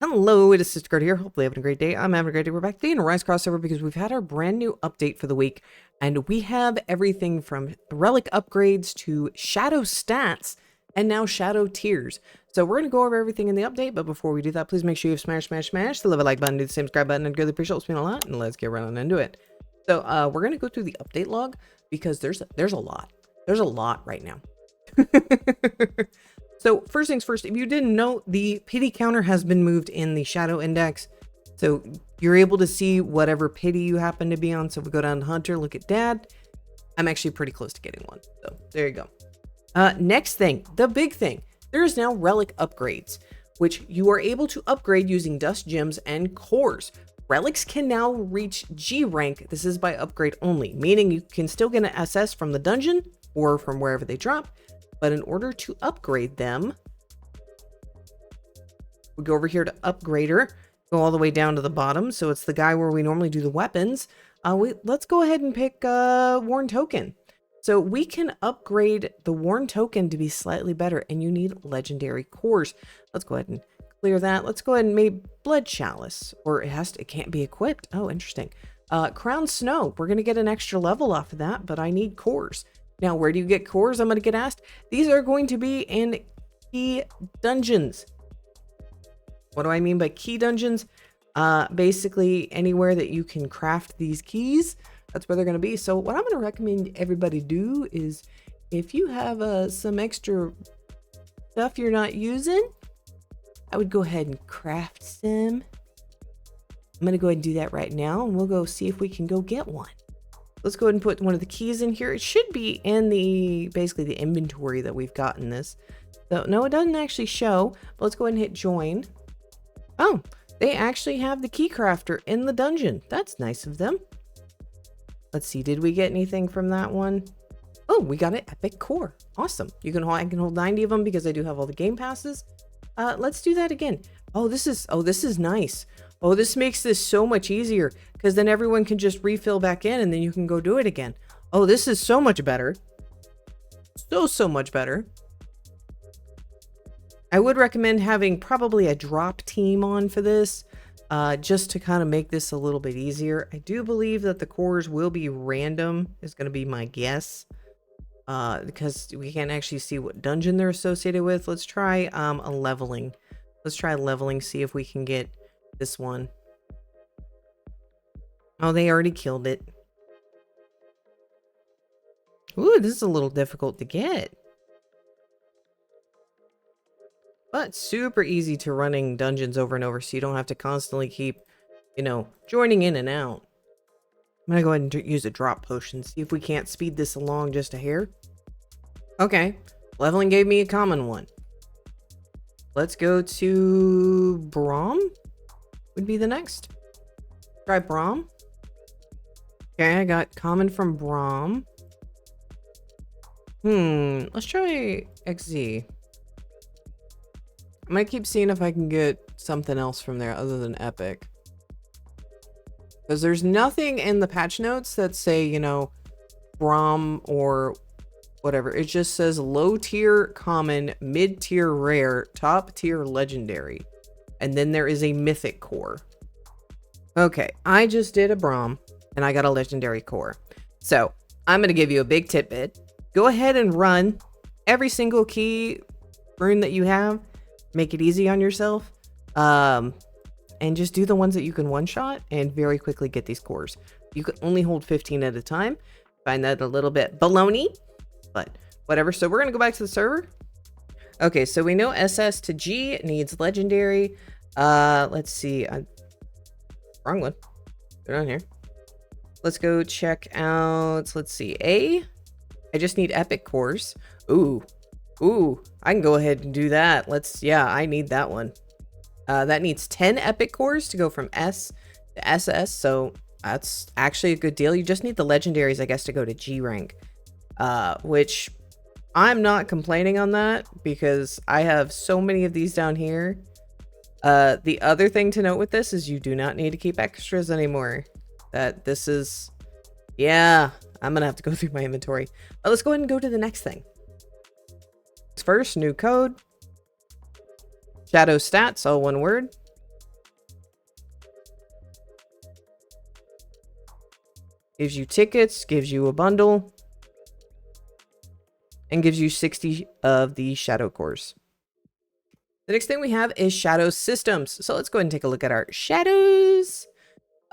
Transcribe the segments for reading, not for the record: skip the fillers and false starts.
Hello, it is sisterguard here. Hopefully having a great day. I'm having a great day. We're back today in a Rise crossover because we've had our brand new update for the week, and we have everything from relic upgrades to shadow stats and now shadow tiers. So we're going to go over everything in the update, but before we do that, please make sure you've smashed the like button, do the same subscribe button, and really appreciate it. It's been a lot, and let's get running into it. So we're going to go through the update log because there's a lot. There's a lot right now. So first things first, if you didn't know, the pity counter has been moved in the shadow index. So you're able to see whatever pity you happen to be on. So if we go down to Hunter, look at Dad. I'm actually pretty close to getting one. So there you go. Next thing, the big thing. There is now relic upgrades, which you are able to upgrade using dust gems and cores. Relics can now reach G rank. This is by upgrade only, meaning you can still get an SS from the dungeon or from wherever they drop. But in order to upgrade them, we go over here to upgrader, go all the way down to the bottom. So it's the guy where we normally do the weapons. Let's go ahead and pick Worn Token. So we can upgrade the Worn Token to be slightly better, and you need legendary cores. Let's go ahead and clear that. Let's go ahead and make Blood Chalice, or it can't be equipped. Oh, interesting. Crown Snow, we're going to get an extra level off of that, but I need cores. Now, where do you get cores? I'm going to get asked. These are going to be in key dungeons. What do I mean by key dungeons? Basically, anywhere that you can craft these keys, that's where they're going to be. So what I'm going to recommend everybody do is, if you have some extra stuff you're not using, I would go ahead and craft some. I'm going to go ahead and do that right now, and we'll go see if we can go get one. Let's go ahead and put one of the keys in here. It should be in basically the inventory that we've gotten this. So no, it doesn't actually show, but let's go ahead and hit join. Oh, they actually have the key crafter in the dungeon. That's nice of them. Let's see, did we get anything from that one? Oh, we got an epic core. Awesome. I can hold 90 of them because I do have all the game passes. Let's do that again. Oh, this is nice. Oh, this makes this so much easier because then everyone can just refill back in and then you can go do it again. Oh, this is so much better. So much better. I would recommend having probably a drop team on for this, just to kind of make this a little bit easier. I do believe that the cores will be random, is going to be my guess, because we can't actually see what dungeon they're associated with. Let's try a leveling. Let's try leveling, see if we can get this one. Oh, they already killed it. Ooh, this is a little difficult to get. But super easy to running dungeons over and over, so you don't have to constantly keep, joining in and out. I'm gonna go ahead and use a drop potion, see if we can't speed this along just a hair. Okay, leveling gave me a common one. Let's go to Braum. Would be the next. Try Braum. Okay, I got common from Braum. Let's try XZ. I'm gonna keep seeing if I can get something else from there other than epic. Because there's nothing in the patch notes that say, Braum or whatever. It just says low tier common, mid tier rare, top tier legendary. And then there is a mythic core. Okay, I just did a Braum and I got a legendary core. So I'm going to give you a big tidbit. Go ahead and run every single key rune that you have. Make it easy on yourself. And just do the ones that you can one-shot and very quickly get these cores. You can only hold 15 at a time. Find that a little bit baloney, but whatever. So we're going to go back to the server. Okay, so we know SS to G needs legendary. Let's see. Wrong one. They're on here. Let's go check out. Let's see. A. I just need epic cores. Ooh. I can go ahead and do that. I need that one. That needs 10 epic cores to go from S to SS. So that's actually a good deal. You just need the legendaries, I guess, to go to G rank. Which I'm not complaining on that because I have so many of these down here. The other thing to note with this is you do not need to keep extras anymore. I'm gonna have to go through my inventory. But let's go ahead and go to the next thing. First, new code. Shadow stats, all one word. Gives you tickets, gives you a bundle, and gives you 60 of the shadow cores. The next thing we have is shadow systems. So let's go ahead and take a look at our shadows.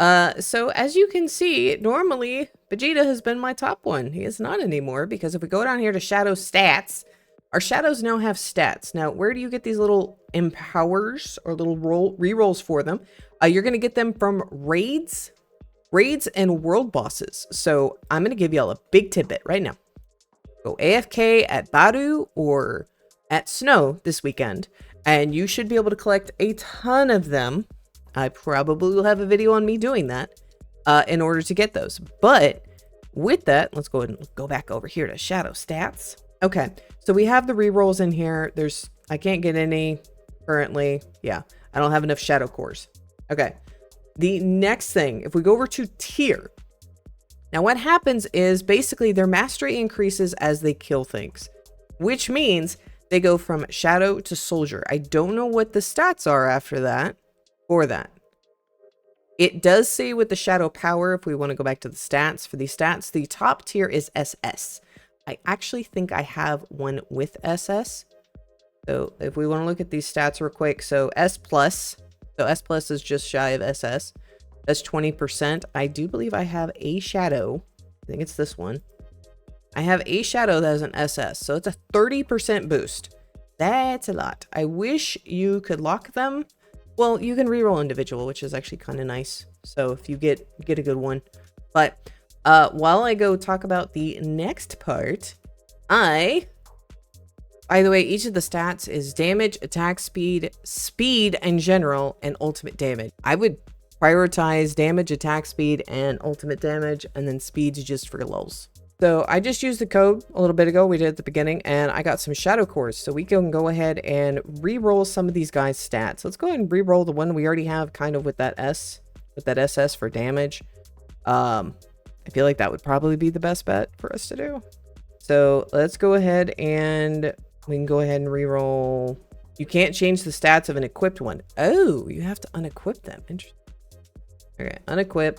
So as you can see, normally Vegeta has been my top one. He is not anymore, because if we go down here to shadow stats, our shadows now have stats. Now, where do you get these little empowers or little rerolls for them? You're going to get them from raids and world bosses. So I'm going to give y'all a big tidbit right now. Go AFK at Baru or at Snow this weekend, and you should be able to collect a ton of them. I probably will have a video on me doing that in order to get those. But with that, let's go ahead and go back over here to shadow stats. Okay, so we have the rerolls in here. I can't get any currently. Yeah, I don't have enough shadow cores. Okay, the next thing, if we go over to tier. Now what happens is basically their mastery increases as they kill things, which means they go from shadow to soldier. I don't know what the stats are after that for that. It does say with the shadow power, if we want to go back to the stats, for the stats, the top tier is SS. I actually think I have one with SS. So if we want to look at these stats real quick, so S plus, so S plus is just shy of SS. That's 20%. I do believe I have a shadow. I think it's this one. I have a shadow that has an SS, so it's a 30% boost. That's a lot. I wish you could lock them. Well, you can reroll individual, which is actually kind of nice. So if you get a good one. But while I go talk about the next part, by the way, each of the stats is damage, attack speed, speed in general, and ultimate damage. I would prioritize damage, attack speed, and ultimate damage, and then speed's just for lulz. So I just used the code a little bit ago, we did at the beginning, and I got some shadow cores. So we can go ahead and re-roll some of these guys' stats. Let's go ahead and re-roll the one we already have kind of with that SS for damage. I feel like that would probably be the best bet for us to do. So let's go ahead and we can go ahead and re-roll. You can't change the stats of an equipped one. Oh, you have to unequip them. Interesting. Okay, unequip.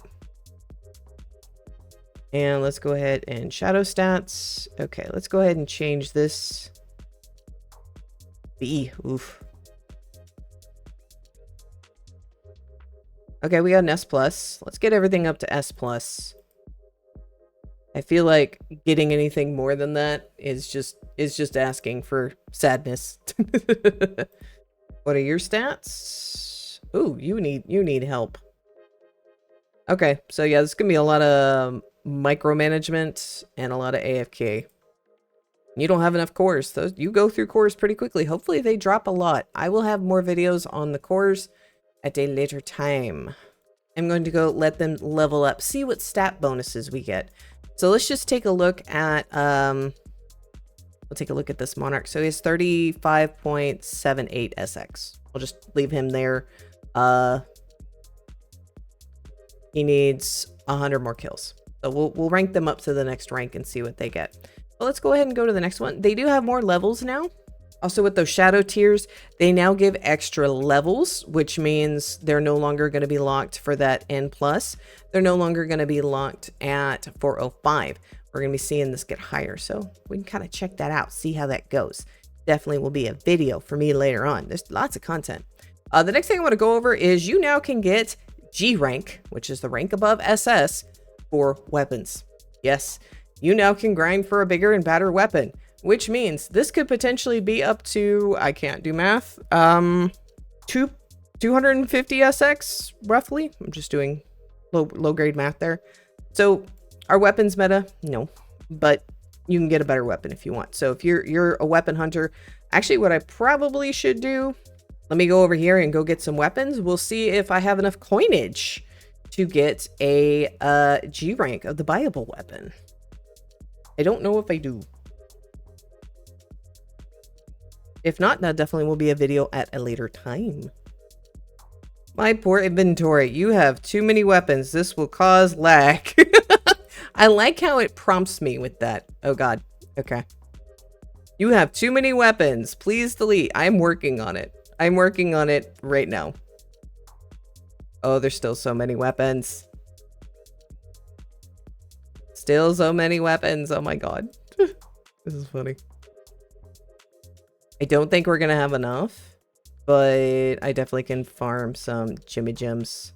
And let's go ahead and shadow stats. Okay, let's go ahead and change this. B. Oof. Okay, we got an S plus. Let's get everything up to S plus. I feel like getting anything more than that is just asking for sadness. What are your stats? Ooh, you need help. Okay, so yeah, this is gonna be a lot of micromanagement and a lot of AFK. You don't have enough cores. You go through cores pretty quickly. Hopefully they drop a lot. I will have more videos on the cores at a later time. I'm going to go let them level up, see what stat bonuses we get. So let's just take a look at we'll take a look at this monarch. So he has 35.78 SX. We'll just leave him there. He needs 100 more kills. So we'll rank them up to the next rank and see what they get. But let's go ahead and go to the next one. They do have more levels now. Also with those shadow tiers, they now give extra levels, which means they're no longer going to be locked for that N+. They're no longer going to be locked at 405. We're going to be seeing this get higher. So we can kind of check that out, see how that goes. Definitely will be a video for me later on. There's lots of content. The next thing I want to go over is you now can get G rank, which is the rank above SS, for weapons. Yes, you now can grind for a bigger and badder weapon, which means this could potentially be up to, I can't do math, 250 SX, roughly. I'm just doing low grade math there. So our weapons meta, no, but you can get a better weapon if you want. So if you're a weapon hunter, actually what I probably should do, let me go over here and go get some weapons. We'll see if I have enough coinage to get a G rank of the buyable weapon. I don't know if I do. If not, that definitely will be a video at a later time. My poor inventory. You have too many weapons. This will cause lag. I like how it prompts me with that. Oh god. Okay. You have too many weapons. Please delete. I'm working on it. I'm working on it right now. Oh, there's still so many weapons. Still so many weapons. Oh my god. This is funny. I don't think we're gonna have enough, but I definitely can farm some Jimmy Gems.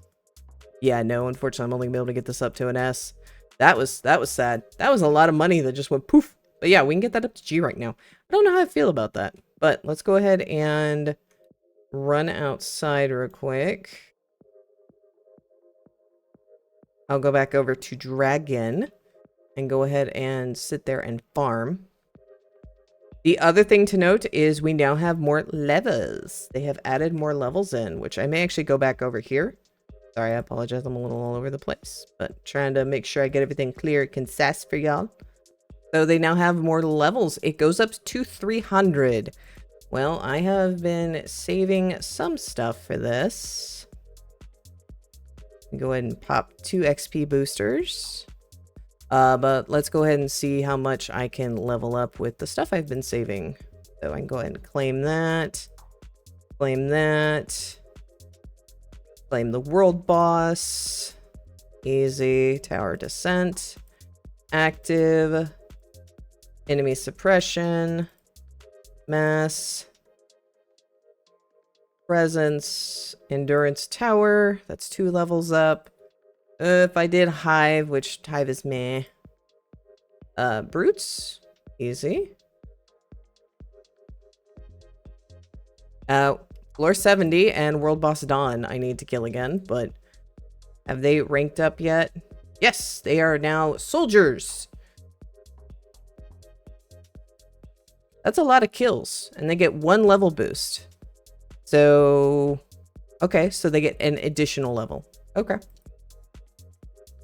Yeah, no, unfortunately, I'm only gonna be able to get this up to an S. That was sad. That was a lot of money that just went poof. But yeah, we can get that up to G right now. I don't know how I feel about that, but let's go ahead and run outside real quick. I'll go back over to Dragon and go ahead and sit there and farm. The other thing to note is we now have more levels. They have added more levels in, which I may actually go back over here. Sorry, I apologize. I'm a little all over the place, but trying to make sure I get everything clear and concise for y'all. So they now have more levels. It goes up to 300. Well, I have been saving some stuff for this. Go ahead and pop 2 XP boosters. But let's go ahead and see how much I can level up with the stuff I've been saving. So I can go ahead and claim that. Claim that. Claim the world boss. Easy. Tower descent. Active. Enemy suppression. Mass. Presence. Endurance tower. That's 2 levels up. If I did Hive, which Hive is meh. Brutes. Easy. Floor 70 and World Boss Dawn I need to kill again, but have they ranked up yet? Yes, they are now soldiers. That's a lot of kills, and they get 1 level boost. So, okay, so they get an additional level. Okay.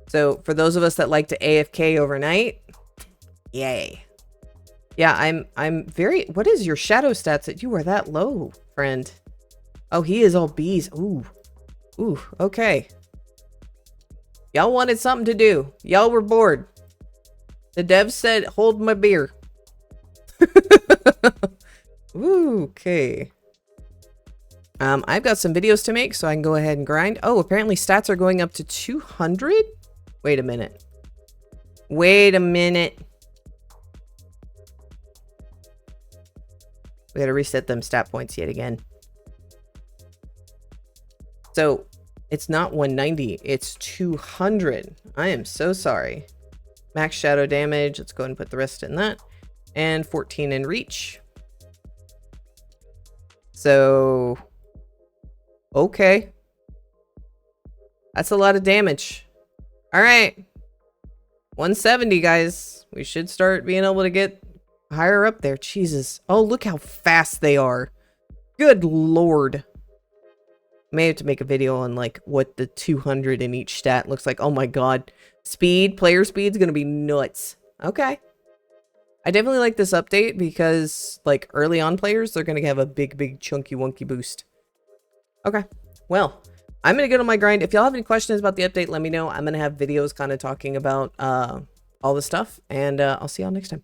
So for those of us that like to AFK overnight, yay. Yeah, I'm very, what is your shadow stats that you are that low, friend? Oh, he is all bees. Ooh. Ooh, okay. Y'all wanted something to do. Y'all were bored. The devs said, hold my beer. Ooh, okay. I've got some videos to make, so I can go ahead and grind. Oh, apparently stats are going up to 200? Wait a minute. Wait a minute. We gotta reset them stat points yet again. So, it's not 190, it's 200. I am so sorry. Max shadow damage, let's go ahead and put the rest in that. And 14 in reach. So, okay. That's a lot of damage. All right. 170, guys. We should start being able to get higher up there. Jesus. Oh, look how fast they are. Good lord. May have to make a video on like what the 200 in each stat looks like. Oh my god. Speed, player speed's gonna be nuts. Okay. I definitely like this update because like early on players, they're gonna have a big chunky wonky boost. Okay. Well, I'm going to go to my grind. If y'all have any questions about the update, let me know. I'm going to have videos kind of talking about all the stuff, and I'll see y'all next time.